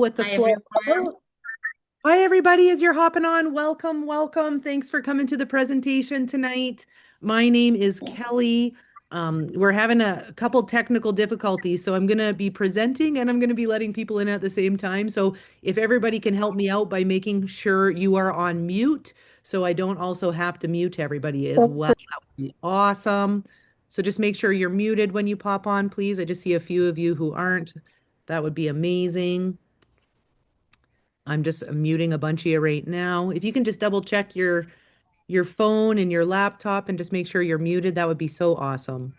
with the Hi, flow. everyone. Hello. Hi, everybody, as you're hopping on. Welcome, welcome. Thanks for coming to the presentation tonight. My name is Kelly. We're having a couple technical difficulties, so I'm going to be presenting and I'm going to be letting people in at the same time. So if everybody can help me out by making sure you are on mute, so I don't also have to mute everybody as well, that would be awesome. So just make sure you're muted when you pop on, please. I just see a few of you who aren't. That would be amazing. I'm just muting a bunch of you right now. If you can just double check your phone and your laptop and just make sure you're muted, that would be so awesome.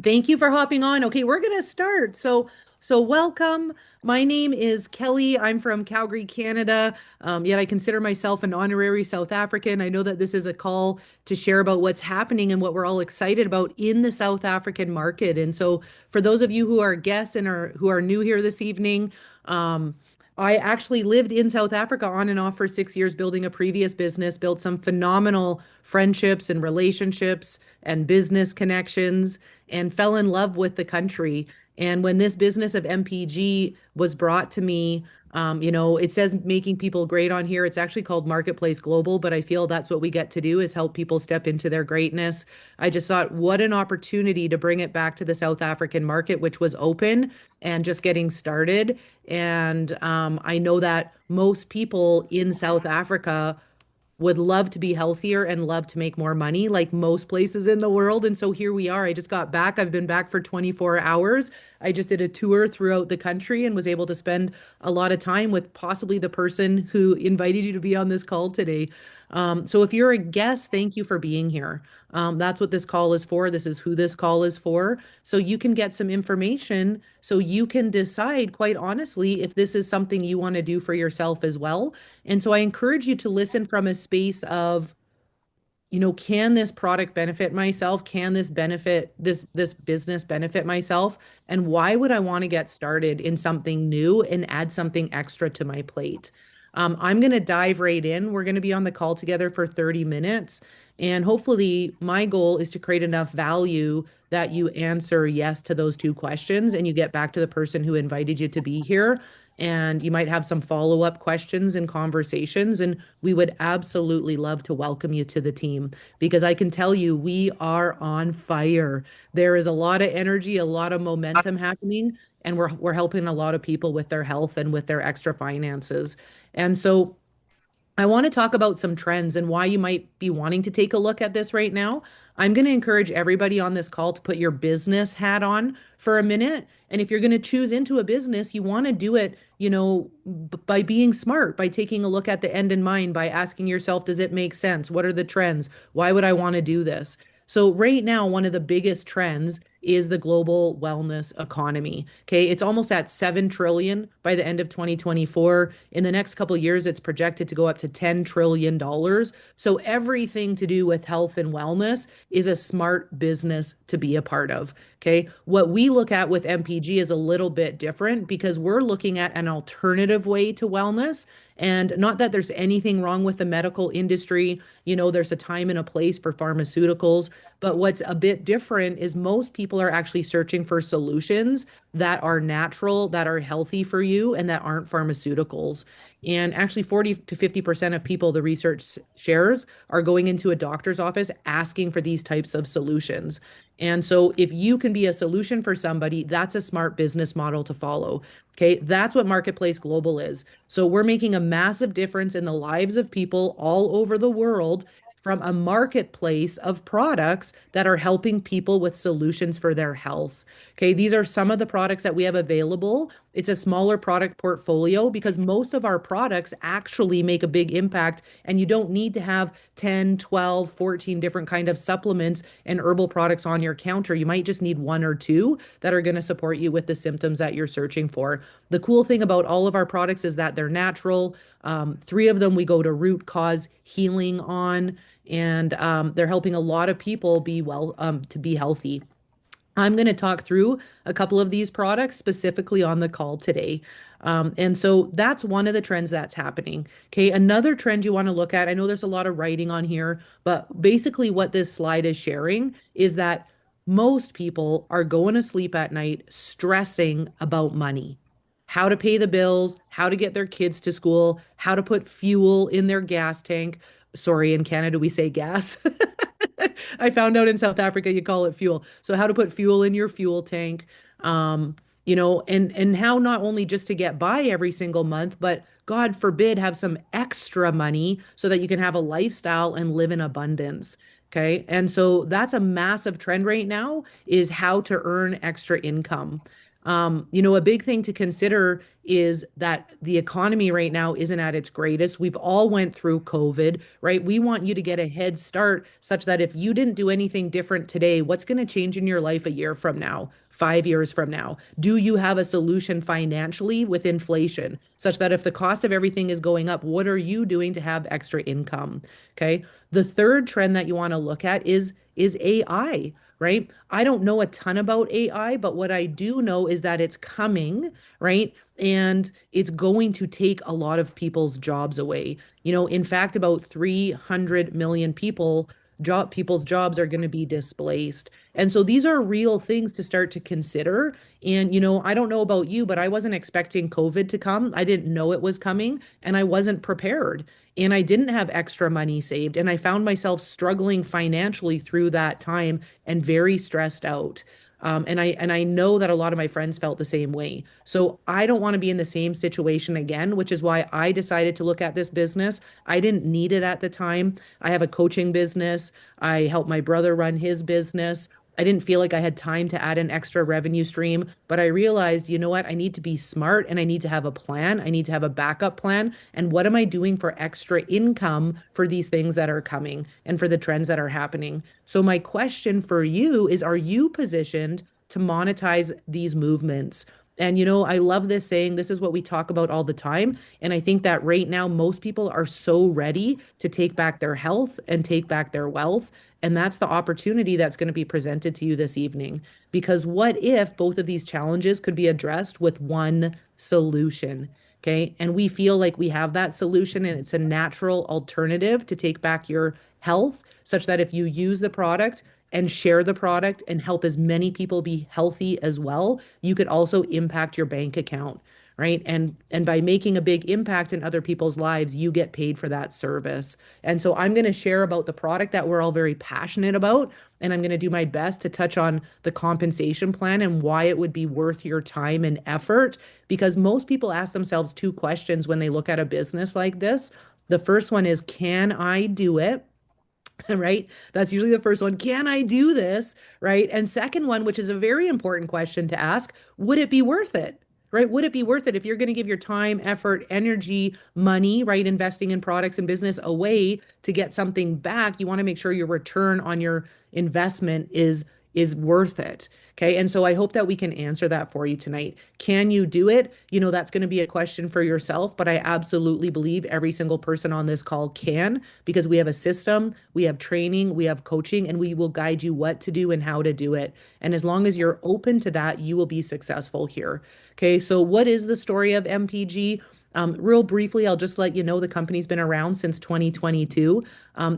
Thank you for hopping on. Okay, we're gonna start. So welcome. My name is Kelly. I'm from Calgary, Canada. Yet I consider myself an honorary South African. I know that this is a call to share about what's happening and what we're all excited about in the South African market. And so, for those of you who are guests and are who are new here this evening, I actually lived in South Africa on and off for 6 years, building a previous business, built some phenomenal friendships and relationships and business connections and fell in love with the country. And when this business of MPG was brought to me, it says making people great on here. It's actually called Marketplace Global, but I feel that's what we get to do is help people step into their greatness. I just thought, what an opportunity to bring it back to the South African market, which was open and just getting started. And I know that most people in South Africa would love to be healthier and love to make more money, like most places in the world. And so here we are. I just got back. I've been back for 24 hours. I just did a tour throughout the country and was able to spend a lot of time with possibly the person who invited you to be on this call today. So if you're a guest, thank you for being here. That's what this call is for. This is who this call is for. So you can get some information so you can decide, quite honestly, if this is something you want to do for yourself as well. And so I encourage you to listen from a space of, can this product benefit myself? Can this benefit this business benefit myself? And why would I want to get started in something new and add something extra to my plate? I'm going to dive right in. We're going to be on the call together for 30 minutes. And hopefully, my goal is to create enough value that you answer yes to those two questions and you get back to the person who invited you to be here. And you might have some follow-up questions and conversations. And we would absolutely love to welcome you to the team because I can tell you we are on fire. There is a lot of energy, a lot of momentum happening, and we're helping a lot of people with their health and with their extra finances. And so I want to talk about some trends and why you might be wanting to take a look at this right now. I'm going to encourage everybody on this call to put your business hat on for a minute. And if you're going to choose into a business, you want to do it, by being smart, by taking a look at the end in mind, by asking yourself, does it make sense? What are the trends? Why would I want to do this? So right now, one of the biggest trends is the global wellness economy. Okay, it's almost at 7 trillion by the end of 2024. In the next couple of years, it's projected to go up to $10 trillion. So everything to do with health and wellness is a smart business to be a part of. Okay, what we look at with MPG is a little bit different because we're looking at an alternative way to wellness. And not that there's anything wrong with the medical industry. There's a time and a place for pharmaceuticals. But what's a bit different is most people are actually searching for solutions that are natural, that are healthy for you, and that aren't pharmaceuticals. And actually, 40 to 50% of people, the research shares, are going into a doctor's office asking for these types of solutions. And so, if you can be a solution for somebody, that's a smart business model to follow. Okay, that's what Marketplace Global is. So, we're making a massive difference in the lives of people all over the world from a marketplace of products that are helping people with solutions for their health. Okay, these are some of the products that we have available. It's a smaller product portfolio because most of our products actually make a big impact and you don't need to have 10, 12, 14 different kind of supplements and herbal products on your counter. You might just need one or two that are going to support you with the symptoms that you're searching for. The cool thing about all of our products is that they're natural. Three of them we go to root cause healing on, and they're helping a lot of people be well, to be healthy. I'm going to talk through a couple of these products specifically on the call today. And so that's one of the trends that's happening. Okay, another trend you want to look at, I know there's a lot of writing on here, but basically what this slide is sharing is that most people are going to sleep at night stressing about money. how to pay the bills, how to get their kids to school, how to put fuel in their gas tank. Sorry, in Canada we say gas. I found out in South Africa you call it fuel. So how to put fuel in your fuel tank. Um, and how not only just to get by every single month, but God forbid have some extra money so that you can have a lifestyle and live in abundance. Okay. And so that's a massive trend right now is how to earn extra income. A big thing to consider is that the economy right now isn't at its greatest. We've all went through COVID, right? We want you to get a head start such that if you didn't do anything different today, what's going to change in your life a year from now, 5 years from now? Do you have a solution financially with inflation such that if the cost of everything is going up, what are you doing to have extra income? Okay. The third trend that you want to look at is AI, right? I don't know a ton about AI, but what I do know is that it's coming, right? And it's going to take a lot of people's jobs away. In fact, about 300 million people's jobs are going to be displaced. And so these are real things to start to consider. And, I don't know about you, but I wasn't expecting COVID to come. I didn't know it was coming and I wasn't prepared. And I didn't have extra money saved. And I found myself struggling financially through that time and very stressed out. And I know that a lot of my friends felt the same way. So I don't want to be in the same situation again, which is why I decided to look at this business. I didn't need it at the time. I have a coaching business. I help my brother run his business. I didn't feel like I had time to add an extra revenue stream, but I realized, you know what? I need to be smart and I need to have a plan. I need to have a backup plan. And what am I doing for extra income for these things that are coming and for the trends that are happening? So, my question for you is, are you positioned to monetize these movements? And I love this saying, this is what we talk about all the time. And I think that right now, most people are so ready to take back their health and take back their wealth. And that's the opportunity that's going to be presented to you this evening. Because what if both of these challenges could be addressed with one solution? Okay. And we feel like we have that solution and it's a natural alternative to take back your health, such that if you use the product and share the product and help as many people be healthy as well, you could also impact your bank account, right? And by making a big impact in other people's lives, you get paid for that service. And so I'm going to share about the product that we're all very passionate about, and I'm going to do my best to touch on the compensation plan and why it would be worth your time and effort, because most people ask themselves two questions when they look at a business like this. The first one is, can I do it? Right? That's usually the first one. Can I do this? Right? And second one, which is a very important question to ask, would it be worth it? Right? Would it be worth it if you're going to give your time, effort, energy, money, right, investing in products and business away to get something back? You want to make sure your return on your investment is worth it. Okay. And so I hope that we can answer that for you tonight. Can you do it? That's going to be a question for yourself, but I absolutely believe every single person on this call can, because we have a system, we have training, we have coaching, and we will guide you what to do and how to do it. And as long as you're open to that, you will be successful here. Okay. So what is the story of MPG? Real briefly, I'll just let you know the company's been around since 2022.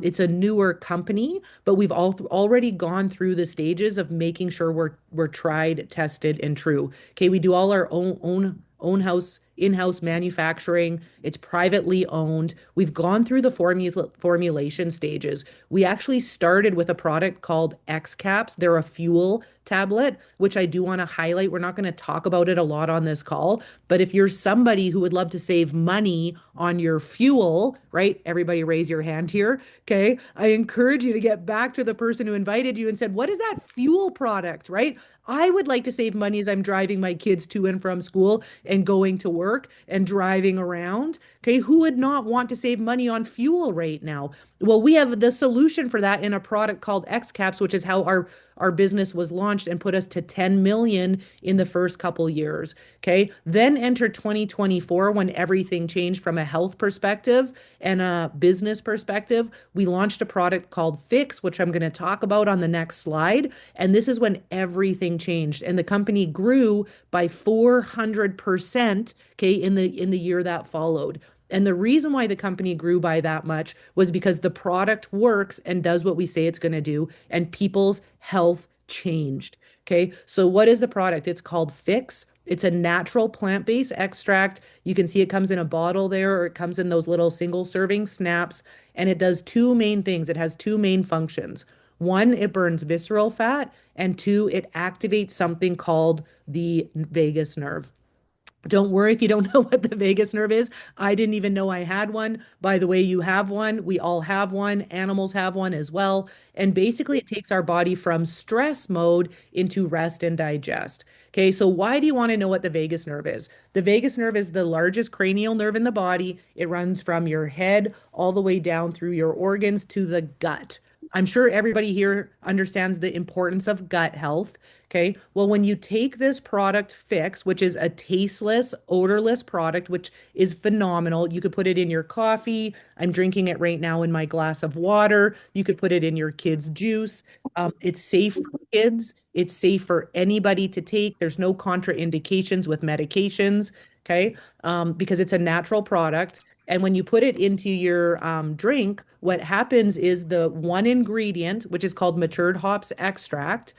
It's a newer company, but we've already gone through the stages of making sure we're tried, tested, and true. Okay, we do all our own house in-house manufacturing. It's privately owned. We've gone through the formulation stages. We actually started with a product called X Caps. They're a fuel tablet, which I do want to highlight. We're not going to talk about it a lot on this call, but if you're somebody who would love to save money on your fuel, right? Everybody raise your hand here. Okay. I encourage you to get back to the person who invited you and said, what is that fuel product, right? I would like to save money as I'm driving my kids to and from school and going to work and driving around. Okay, who would not want to save money on fuel right now? Well, we have the solution for that in a product called X Caps, which is how our business was launched and put us to 10 million in the first couple years. Okay. Then enter 2024 when everything changed from a health perspective and a business perspective. We launched a product called Fix, which I'm going to talk about on the next slide. And this is when everything changed and the company grew by 400%, okay, in the year that followed. And the reason why the company grew by that much was because the product works and does what we say it's going to do, and people's health changed. Okay. So, what is the product? It's called Fix. It's a natural plant-based extract. You can see it comes in a bottle there, or it comes in those little single serving snaps. And it does two main things. It has two main functions. One, it burns visceral fat, and two, it activates something called the vagus nerve. Don't worry if you don't know what the vagus nerve is. I didn't even know I had one. By the way, you have one. We all have one. Animals have one as well. And basically, it takes our body from stress mode into rest and digest. Okay, so why do you want to know what the vagus nerve is? The vagus nerve is the largest cranial nerve in the body. It runs from your head all the way down through your organs to the gut. I'm sure everybody here understands the importance of gut health. Okay. Well, when you take this product Fix, which is a tasteless, odorless product, which is phenomenal, you could put it in your coffee. I'm drinking it right now in my glass of water. You could put it in your kids' juice. It's safe for kids. It's safe for anybody to take. There's no contraindications with medications. Okay. Because it's a natural product. And when you put it into your drink, what happens is the one ingredient, which is called matured hops extract,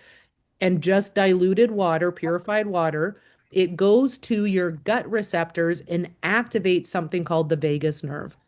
and just diluted water, purified water, it goes to your gut receptors and activates something called the vagus nerve.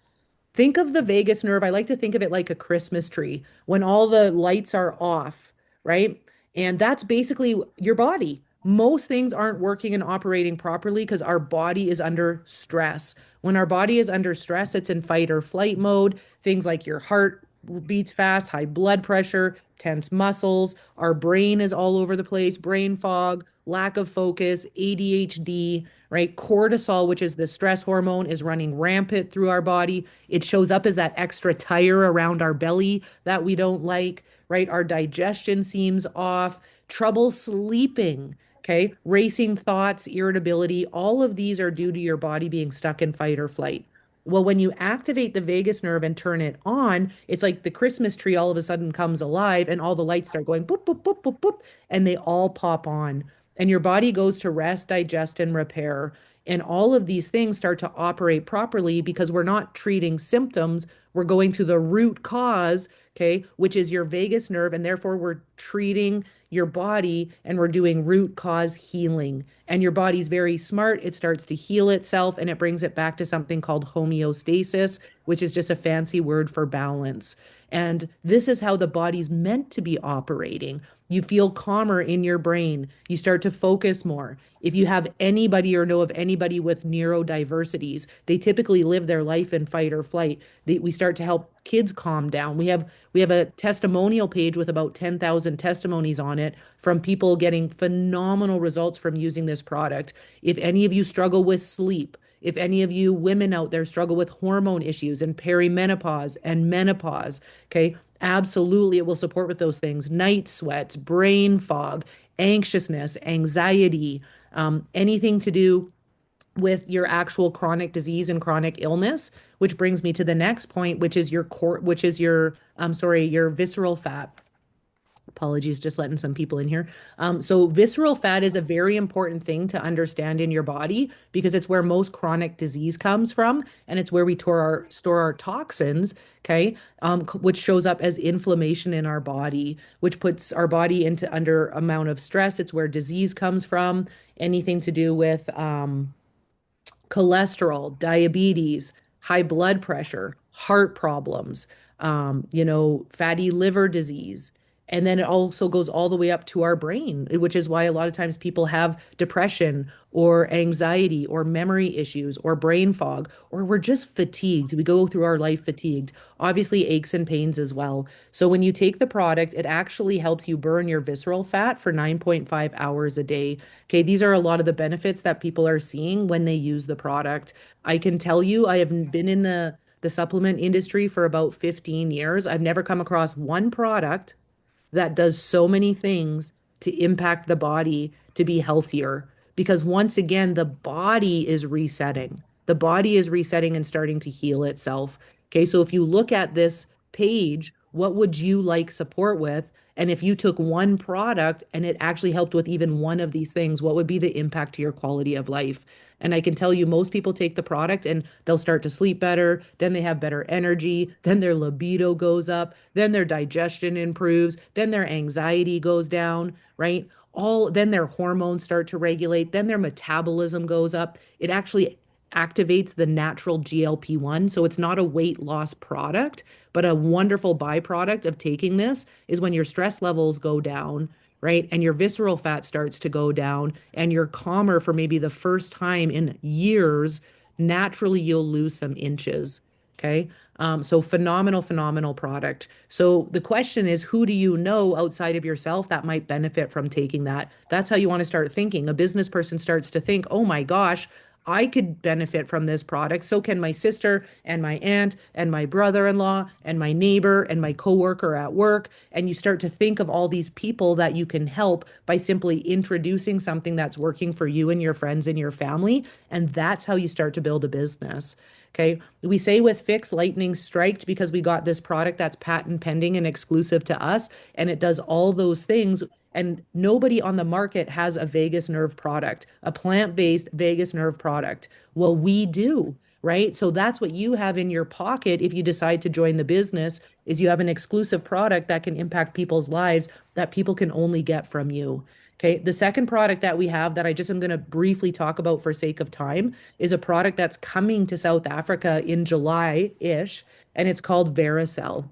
Think of the vagus nerve. I like to think of it like a Christmas tree when all the lights are off, right? And that's basically your body. Most things aren't working and operating properly because our body is under stress. When our body is under stress, it's in fight or flight mode. Things like your heart beats fast, high blood pressure, tense muscles. Our brain is all over the place, brain fog, lack of focus, ADHD, right? Cortisol, which is the stress hormone, is running rampant through our body. It shows up as that extra tire around our belly that we don't like, right? Our digestion seems off, trouble sleeping. Okay, racing thoughts, irritability, all of these are due to your body being stuck in fight or flight. Well, when you activate the vagus nerve and turn it on, it's like the Christmas tree all of a sudden comes alive and all the lights start going boop, boop, boop, boop, boop, and they all pop on. And your body goes to rest, digest, and repair. And all of these things start to operate properly because we're not treating symptoms. We're going to the root cause, okay, which is your vagus nerve. And therefore, we're treating your body and we're doing root cause healing. And your body's very smart. It starts to heal itself and it brings it back to something called homeostasis, which is just a fancy word for balance. And this is how the body's meant to be operating. You feel calmer in your brain. You start to focus more. If you have anybody or know of anybody with neurodiversities, they typically live their life in fight or flight. We start to help kids calm down. We have a testimonial page with about 10,000 testimonies on it from people getting phenomenal results from using this product. If any of you struggle with sleep, if any of you women out there struggle with hormone issues and perimenopause and menopause, okay, absolutely it will support with those things. Night sweats, brain fog, anxiousness, anxiety, anything to do with your actual chronic disease and chronic illness, which brings me to the next point, which is your core, which is your, sorry, your visceral fat. Apologies, just letting some people in here. So visceral fat is a very important thing to understand in your body because it's where most chronic disease comes from, and it's where we store our toxins, okay, which shows up as inflammation in our body, which puts our body into under amount of stress. It's where disease comes from, anything to do with cholesterol, diabetes, high blood pressure, heart problems, fatty liver disease. And then it also goes all the way up to our brain, which is why a lot of times people have depression or anxiety or memory issues or brain fog, or we're just fatigued. We go through our life fatigued, obviously aches and pains as well. So when you take the product, it actually helps you burn your visceral fat for 9.5 hours a day. Okay, these are a lot of the benefits that people are seeing when they use the product. I can tell you, I have been in the supplement industry for about 15 years. I've never come across one product that does so many things to impact the body to be healthier. Because once again, the body is resetting. The body is resetting and starting to heal itself. Okay, so if you look at this page, what would you like support with? And if you took one product and it actually helped with even one of these things, what would be the impact to your quality of life? And I can tell you, most people take the product and they'll start to sleep better. Then they have better energy. Then their libido goes up. Then their digestion improves. Then their anxiety goes down, right? all then their hormones start to regulate, then their metabolism goes up. It actually activates the natural GLP-1. So it's not a weight loss product, but a wonderful byproduct of taking this is when your stress levels go down, right? And your visceral fat starts to go down, and you're calmer for maybe the first time in years. Naturally, you'll lose some inches. Okay. So phenomenal, phenomenal product. So the question is, who do you know outside of yourself that might benefit from taking that? That's how you want to start thinking. A business person starts to think, oh my gosh, I could benefit from this product. So can my sister and my aunt and my brother-in-law and my neighbor and my coworker at work. And you start to think of all these people that you can help by simply introducing something that's working for you and your friends and your family. And that's how you start to build a business. Okay. We say with Fix, lightning striked because we got this product that's patent pending and exclusive to us. And it does all those things. And nobody on the market has a vagus nerve product, a plant-based vagus nerve product. Well, we do, right? So that's what you have in your pocket if you decide to join the business, is you have an exclusive product that can impact people's lives that people can only get from you. Okay. The second product that we have that I just am going to briefly talk about for sake of time is a product that's coming to South Africa in July-ish, and it's called Vericel.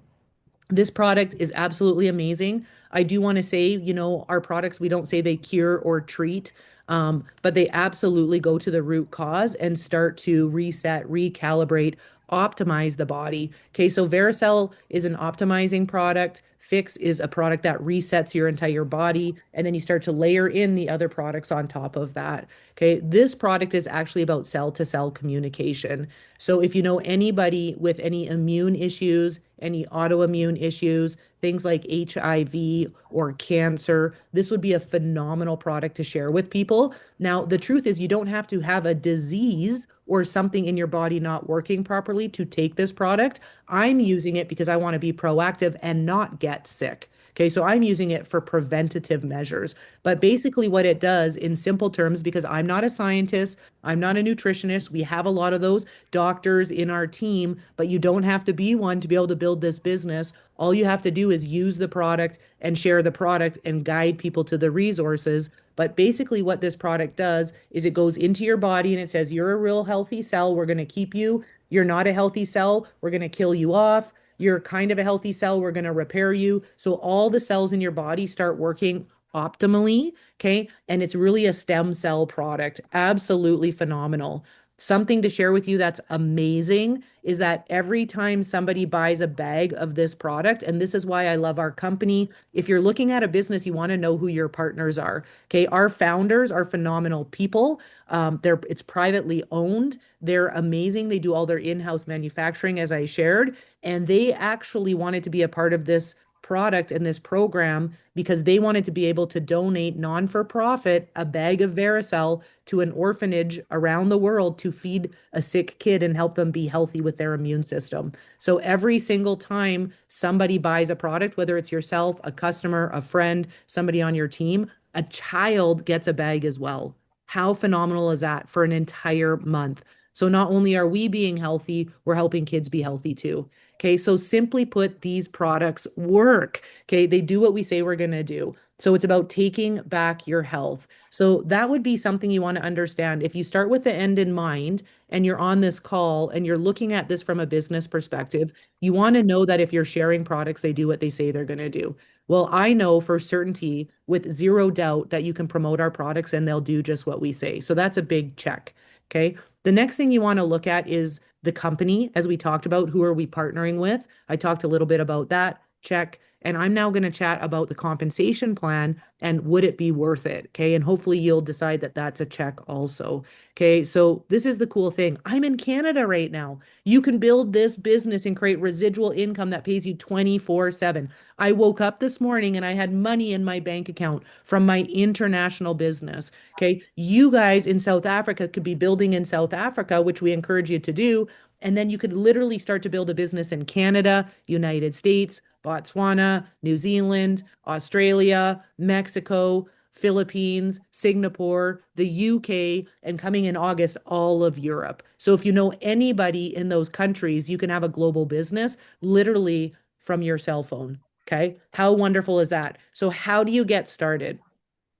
This product is absolutely amazing. I do want to say, our products, we don't say they cure or treat, but they absolutely go to the root cause and start to reset, recalibrate, optimize the body. Okay, so Vericel is an optimizing product. Fix is a product that resets your entire body, and then you start to layer in the other products on top of that. Okay, this product is actually about cell to cell communication. So if you know anybody with any immune issues, any autoimmune issues, things like HIV or cancer, this would be a phenomenal product to share with people. Now, the truth is, you don't have to have a disease or something in your body not working properly to take this product. I'm using it because I want to be proactive and not get sick. Okay, so I'm using it for preventative measures. But basically, what it does in simple terms, because I'm not a scientist, I'm not a nutritionist, we have a lot of those doctors in our team, but you don't have to be one to be able to build this business. All you have to do is use the product and share the product and guide people to the resources. But basically, what this product does is it goes into your body and it says, you're a real healthy cell. We're going to keep you. You're not a healthy cell. We're going to kill you off. You're kind of a healthy cell. We're going to repair you. So all the cells in your body start working optimally. Okay. And it's really a stem cell product. Absolutely phenomenal. Something to share with you that's amazing is that every time somebody buys a bag of this product, and this is why I love our company. If you're looking at a business, you want to know who your partners are. Okay. Our founders are phenomenal people. It's privately owned. They're amazing. They do all their in-house manufacturing, as I shared, and they actually wanted to be a part of this product and this program because they wanted to be able to donate non-for-profit a bag of Vericel to an orphanage around the world to feed a sick kid and help them be healthy with their immune system. So every single time somebody buys a product, whether it's yourself, a customer, a friend, somebody on your team, a child gets a bag as well. How phenomenal is that for an entire month? So not only are we being healthy, we're helping kids be healthy too. Okay, so simply put, these products work. Okay, they do what we say we're going to do. So it's about taking back your health. So that would be something you want to understand. If you start with the end in mind and you're on this call and you're looking at this from a business perspective, you want to know that if you're sharing products, they do what they say they're going to do. Well, I know for certainty with zero doubt that you can promote our products and they'll do just what we say. So that's a big check. Okay. The next thing you want to look at is the company, as we talked about, who are we partnering with? I talked a little bit about that. Check. And I'm now going to chat about the compensation plan and would it be worth it? Okay. And hopefully you'll decide that that's a check also. Okay. So this is the cool thing. I'm in Canada right now. You can build this business and create residual income that pays you 24/7. I woke up this morning and I had money in my bank account from my international business. Okay. You guys in South Africa could be building in South Africa, which we encourage you to do. And then you could literally start to build a business in Canada, United States, Botswana, New Zealand, Australia, Mexico, Philippines, Singapore, the UK, and coming in August, all of Europe. So if you know anybody in those countries, you can have a global business literally from your cell phone. Okay. How wonderful is that? So how do you get started?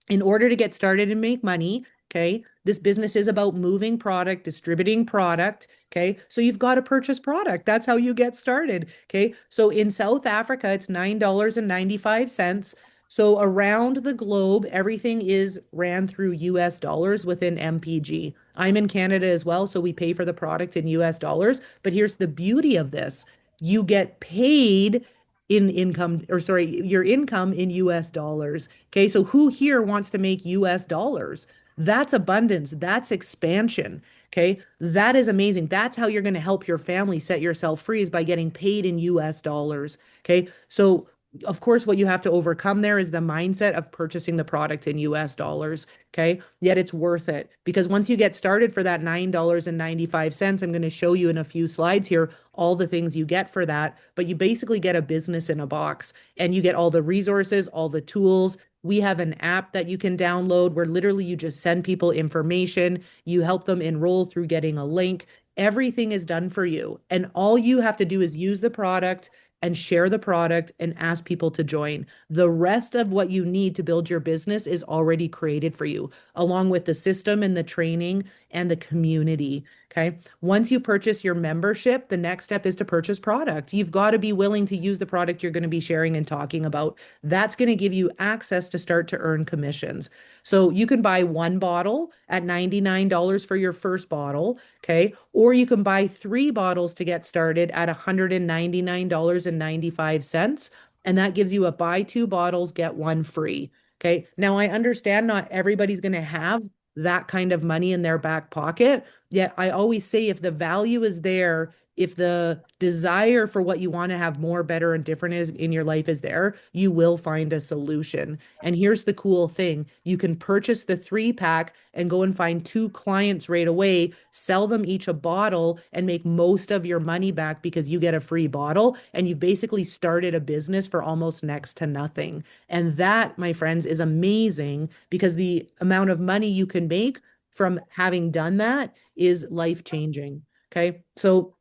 In order to get started and make money, okay, this business is about moving product, distributing product, okay? So you've got to purchase product. That's how you get started, okay? So in South Africa, it's $9.95. So around the globe, everything is ran through US dollars within MPG. I'm in Canada as well, so we pay for the product in US dollars. But here's the beauty of this. You get paid in income, or sorry, your income in US dollars. Okay, so who here wants to make US dollars? That's abundance, that's expansion. Okay, that is amazing. That's how you're going to help your family set yourself free is by getting paid in US dollars. Okay, so of course, what you have to overcome there is the mindset of purchasing the product in US dollars. Okay, yet it's worth it because once you get started for that $9.95, I'm going to show you in a few slides here all the things you get for that. But you basically get a business in a box and you get all the resources, all the tools. We have an app that you can download where literally you just send people information, you help them enroll through getting a link. Everything is done for you. And all you have to do is use the product and share the product and ask people to join. The rest of what you need to build your business is already created for you, along with the system and the training and the community. Okay. Once you purchase your membership, the next step is to purchase product. You've got to be willing to use the product you're going to be sharing and talking about. That's going to give you access to start to earn commissions. So you can buy one bottle at $99 for your first bottle. Okay. Or you can buy three bottles to get started at $199.95. And that gives you a buy two bottles, get one free. Okay. Now I understand not everybody's going to have that kind of money in their back pocket. Yet I always say if the value is there, if the desire for what you want to have more, better, and different is in your life is there, you will find a solution. And here's the cool thing. You can purchase the 3 pack and go and find two clients right away, sell them each a bottle and make most of your money back because you get a free bottle and you've basically started a business for almost next to nothing. And that, my friends, is amazing because the amount of money you can make from having done that is life changing. Okay. So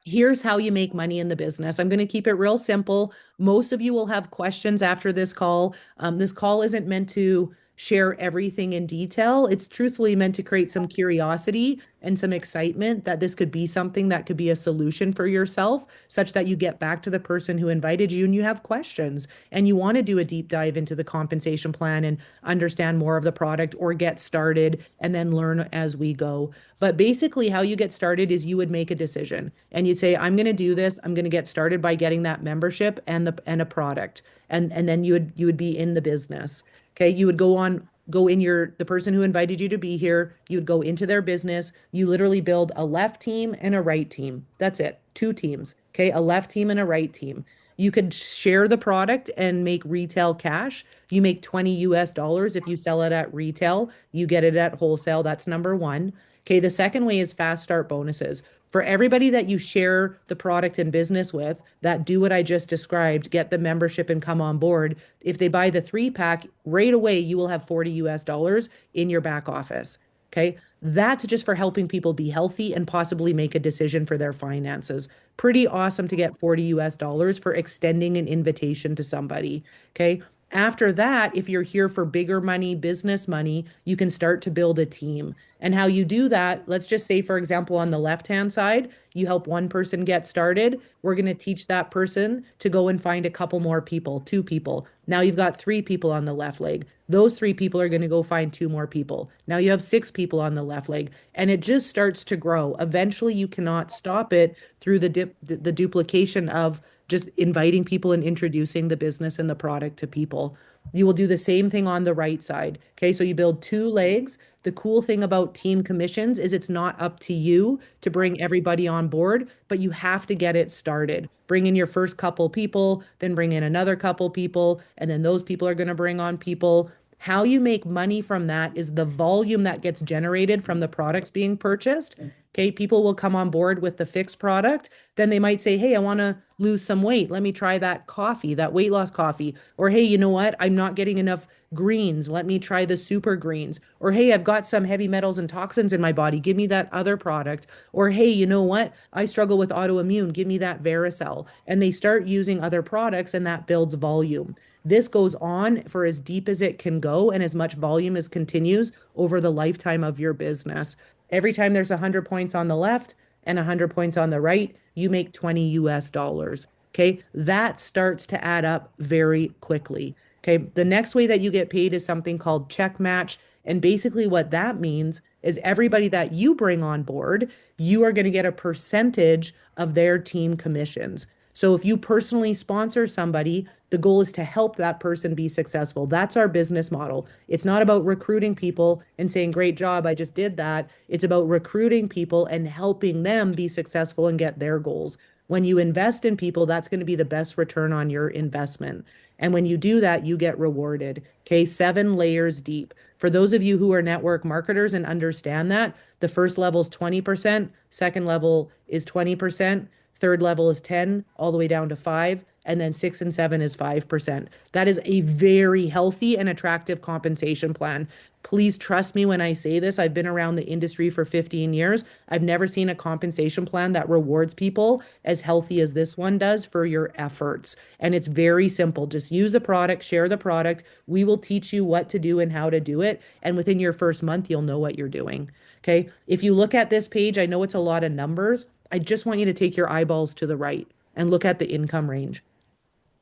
here's how you make money in the business. I'm going to keep it real simple. Most of you will have questions after this call. This call isn't meant to share everything in detail. It's truthfully meant to create some curiosity and some excitement that this could be something that could be a solution for yourself, such that you get back to the person who invited you and you have questions and you want to do a deep dive into the compensation plan and understand more of the product or get started and then learn as we go. But basically, how you get started is you would make a decision and you'd say, I'm going to do this. I'm going to get started by getting that membership and a product. And then you would be in the business. Okay, you would go in the person who invited you to be here, you would go into their business, you literally build a left team and a right team. That's it. Two teams. Okay, a left team and a right team. You could share the product and make retail cash. You make 20 US dollars if you sell it at retail. You get it at wholesale. That's number one. Okay, the second way is fast start bonuses. For everybody that you share the product and business with that do what I just described, get the membership and come on board, if they buy the 3 pack, right away you will have 40 US dollars in your back office. Okay. That's just for helping people be healthy and possibly make a decision for their finances. Pretty awesome to get 40 US dollars for extending an invitation to somebody. Okay. After that, if you're here for bigger money, business money, you can start to build a team. And how you do that, let's just say, for example, on the left-hand side, you help one person get started. We're going to teach that person to go and find a couple more people, two people. Now you've got 3 people on the left leg. Those 3 people are going to go find 2 more people. Now you have 6 people on the left leg, and it just starts to grow. Eventually, you cannot stop it through the duplication of just inviting people and introducing the business and the product to people. You will do the same thing on the right side. Okay, so you build 2 legs. The cool thing about team commissions is it's not up to you to bring everybody on board, but you have to get it started. Bring in your first couple people, then bring in another couple people, and then those people are going to bring on people. How you make money from that is the volume that gets generated from the products being purchased. Okay, people will come on board with the fixed product. Then they might say, hey, I want to lose some weight. Let me try that coffee, that weight loss coffee. Or, hey, you know what? I'm not getting enough greens. Let me try the super greens. Or, hey, I've got some heavy metals and toxins in my body. Give me that other product. Or, hey, you know what? I struggle with autoimmune. Give me that Varicel. And they start using other products, and that builds volume. This goes on for as deep as it can go and as much volume as continues over the lifetime of your business. Every time there's 100 points on the left and 100 points on the right, you make 20 US dollars. Okay. That starts to add up very quickly. Okay. The next way that you get paid is something called check match. And basically, what that means is everybody that you bring on board, you are going to get a percentage of their team commissions. So if you personally sponsor somebody, the goal is to help that person be successful. That's our business model. It's not about recruiting people and saying, great job, I just did that. It's about recruiting people and helping them be successful and get their goals. When you invest in people, that's going to be the best return on your investment. And when you do that, you get rewarded. Okay, 7 layers deep. For those of you who are network marketers and understand that, the first level is 20%, second level is 20%, third level is 10, all the way down to 5, and then 6 and 7 is 5%. That is a very healthy and attractive compensation plan. Please trust me when I say this. I've been around the industry for 15 years. I've never seen a compensation plan that rewards people as healthy as this one does for your efforts. And it's very simple. Just use the product, share the product. We will teach you what to do and how to do it. And within your first month, you'll know what you're doing. Okay. If you look at this page, I know it's a lot of numbers. I just want you to take your eyeballs to the right and look at the income range.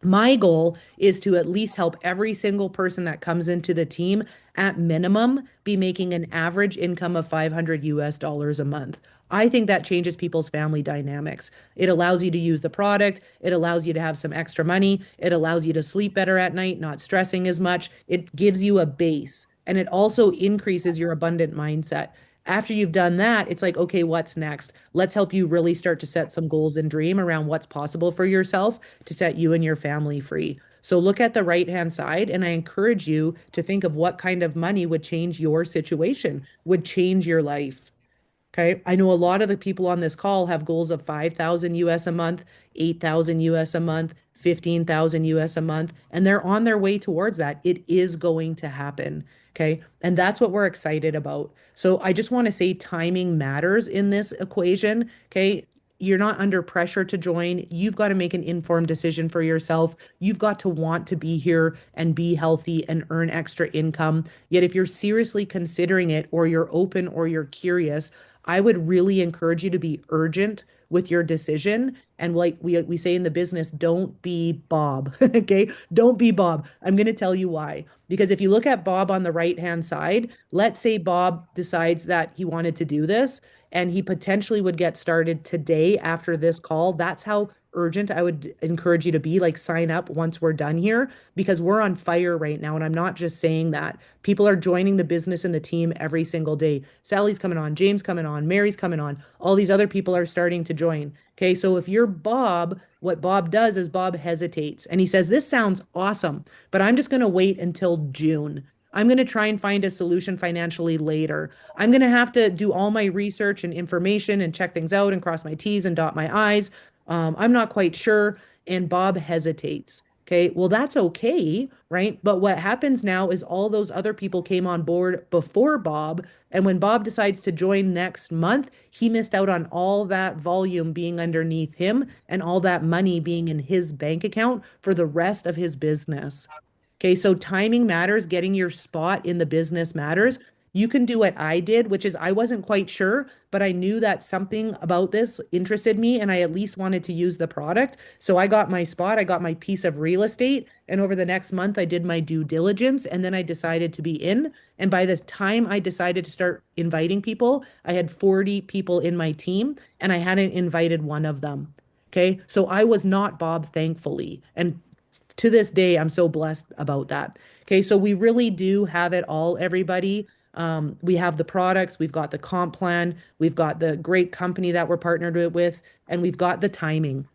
My goal is to at least help every single person that comes into the team at minimum be making an average income of 500 US dollars a month. I think that changes people's family dynamics. It allows you to use the product. It allows you to have some extra money. It allows you to sleep better at night, not stressing as much. It gives you a base and it also increases your abundant mindset. After you've done that, it's like, okay, what's next? Let's help you really start to set some goals and dream around what's possible for yourself to set you and your family free. So look at the right-hand side, and I encourage you to think of what kind of money would change your situation, would change your life. Okay. I know a lot of the people on this call have goals of 5,000 US a month, 8,000 US a month, 15,000 US a month, and they're on their way towards that. It is going to happen. Okay. And that's what we're excited about. So I just want to say timing matters in this equation. Okay. You're not under pressure to join. You've got to make an informed decision for yourself. You've got to want to be here and be healthy and earn extra income. Yet, if you're seriously considering it, or you're open, or you're curious, I would really encourage you to be urgent with your decision. And like we say in the business, don't be Bob. Okay. Don't be Bob. I'm going to tell you why. Because if you look at Bob on the right hand side, let's say Bob decides that he wanted to do this and he potentially would get started today after this call. That's how urgent I would encourage you to be. Like, sign up once we're done here because we're on fire right now. And I'm not just saying that. People are joining the business and the team every single day. Sally's coming on, James coming on, Mary's coming on. All these other people are starting to join. Okay. So if you're Bob, what Bob does is Bob hesitates and he says, this sounds awesome, but I'm just going to wait until June. I'm going to try and find a solution financially later. I'm going to have to do all my research and information and check things out and cross my T's and dot my I's. I'm not quite sure. And Bob hesitates. Okay. Well, that's okay. Right. But what happens now is all those other people came on board before Bob. And when Bob decides to join next month, he missed out on all that volume being underneath him and all that money being in his bank account for the rest of his business. Okay, so timing matters, getting your spot in the business matters. You can do what I did, which is I wasn't quite sure, but I knew that something about this interested me and I at least wanted to use the product. So I got my spot, I got my piece of real estate, and over the next month I did my due diligence and then I decided to be in. And by the time I decided to start inviting people, I had 40 people in my team and I hadn't invited one of them. Okay, so I was not Bob, thankfully. And to this day, I'm so blessed about that. Okay, so we really do have it all, everybody. We have the products, we've got the comp plan, we've got the great company that we're partnered with, and we've got the timing.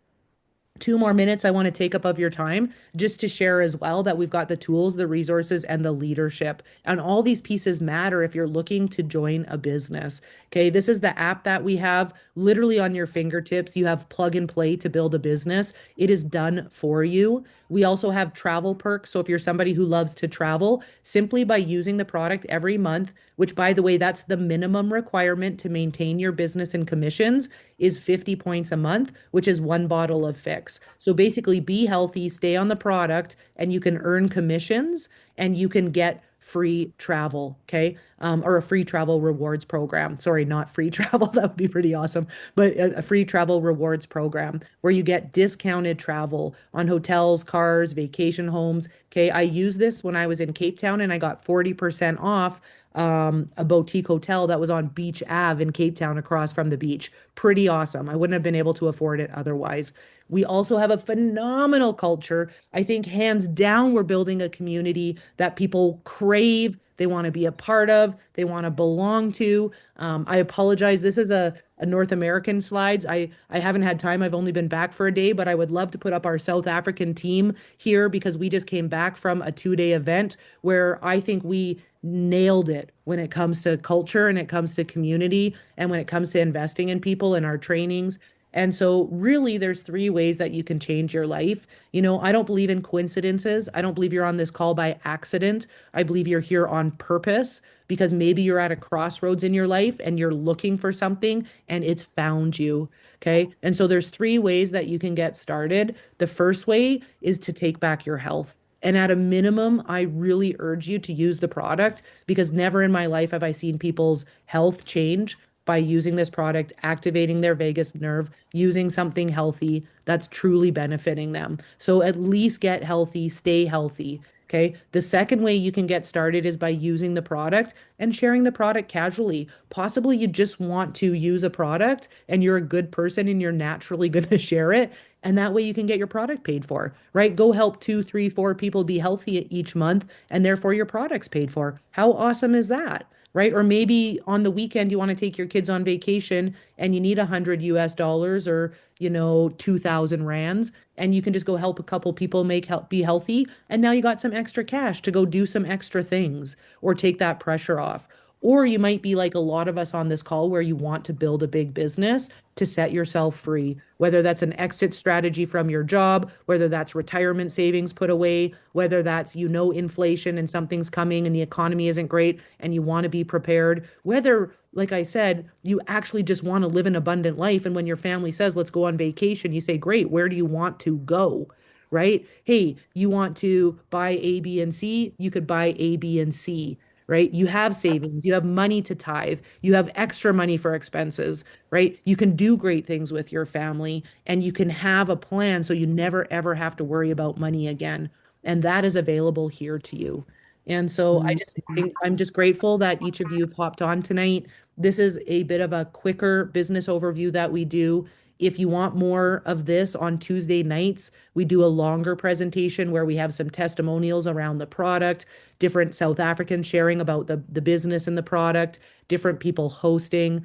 2 more minutes I want to take up of your time just to share as well that we've got the tools, the resources, and the leadership. And all these pieces matter if you're looking to join a business. Okay, this is the app that we have literally on your fingertips. You have plug and play to build a business. It is done for you. We also have travel perks. So if you're somebody who loves to travel, simply by using the product every month, which by the way, that's the minimum requirement to maintain your business and commissions, is 50 points a month, which is one bottle of Fix. So basically, be healthy, stay on the product, and you can earn commissions and you can get free travel, okay? Or a free travel rewards program. Sorry, not free travel. That would be pretty awesome. But a free travel rewards program where you get discounted travel on hotels, cars, vacation homes. Okay, I used this when I was in Cape Town and I got 40% off a boutique hotel that was on Beach Ave in Cape Town across from the beach. Pretty awesome. I wouldn't have been able to afford it otherwise. We also have a phenomenal culture. I think hands down, we're building a community that people crave. They want to be a part of, they want to belong to. I apologize. This is a North American slides. I haven't had time. I've only been back for a day, but I would love to put up our South African team here because we just came back from a 2 day event where I think we nailed it when it comes to culture and it comes to community and when it comes to investing in people and our trainings. And so, really, there's 3 ways that you can change your life. I don't believe in coincidences. I don't believe you're on this call by accident. I believe you're here on purpose because maybe you're at a crossroads in your life and you're looking for something and it's found you. Okay. And so, there's 3 ways that you can get started. The first way is to take back your health. And at a minimum, I really urge you to use the product because never in my life have I seen people's health change by using this product, activating their vagus nerve, using something healthy that's truly benefiting them. So at least get healthy, stay healthy. Okay. The second way you can get started is by using the product and sharing the product casually. Possibly you just want to use a product and you're a good person and you're naturally going to share it. And that way you can get your product paid for, right? Go help 2, 3, 4 people be healthy each month and therefore your product's paid for. How awesome is that? Right? Or maybe on the weekend you want to take your kids on vacation and you need 100 US dollars or, 2000 rands and you can just go help a couple people be healthy and now you got some extra cash to go do some extra things or take that pressure off. Or you might be like a lot of us on this call where you want to build a big business to set yourself free, whether that's an exit strategy from your job, whether that's retirement savings put away, whether that's, inflation and something's coming and the economy isn't great and you want to be prepared, whether, like I said, you actually just want to live an abundant life. And when your family says, let's go on vacation, you say, great, where do you want to go? Right? Hey, you want to buy A, B, and C? You could buy A, B, and C, right? You have savings, you have money to tithe, you have extra money for expenses, right? You can do great things with your family and you can have a plan so you never ever have to worry about money again. And that is available here to you. And so I just think I'm just grateful that each of you have hopped on tonight. This is a bit of a quicker business overview that we do. If you want more of this on Tuesday nights, we do a longer presentation where we have some testimonials around the product, different South Africans sharing about the business and the product, different people hosting.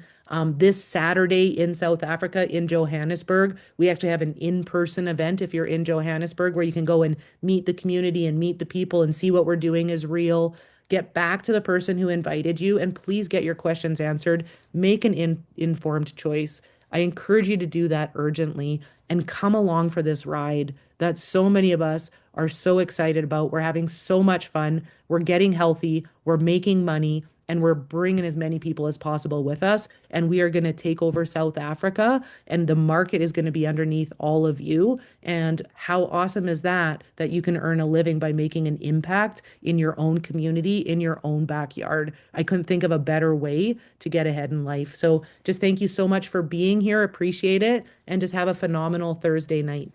This Saturday in South Africa, in Johannesburg, we actually have an in-person event if you're in Johannesburg where you can go and meet the community and meet the people and see what we're doing is real. Get back to the person who invited you and please get your questions answered. Make an informed choice. I encourage you to do that urgently and come along for this ride that so many of us are so excited about. We're having so much fun. We're getting healthy. We're making money and we're bringing as many people as possible with us. And we are going to take over South Africa and the market is going to be underneath all of you. And how awesome is that, that you can earn a living by making an impact in your own community, in your own backyard? I couldn't think of a better way to get ahead in life. So just thank you so much for being here. Appreciate it. And just have a phenomenal Thursday night.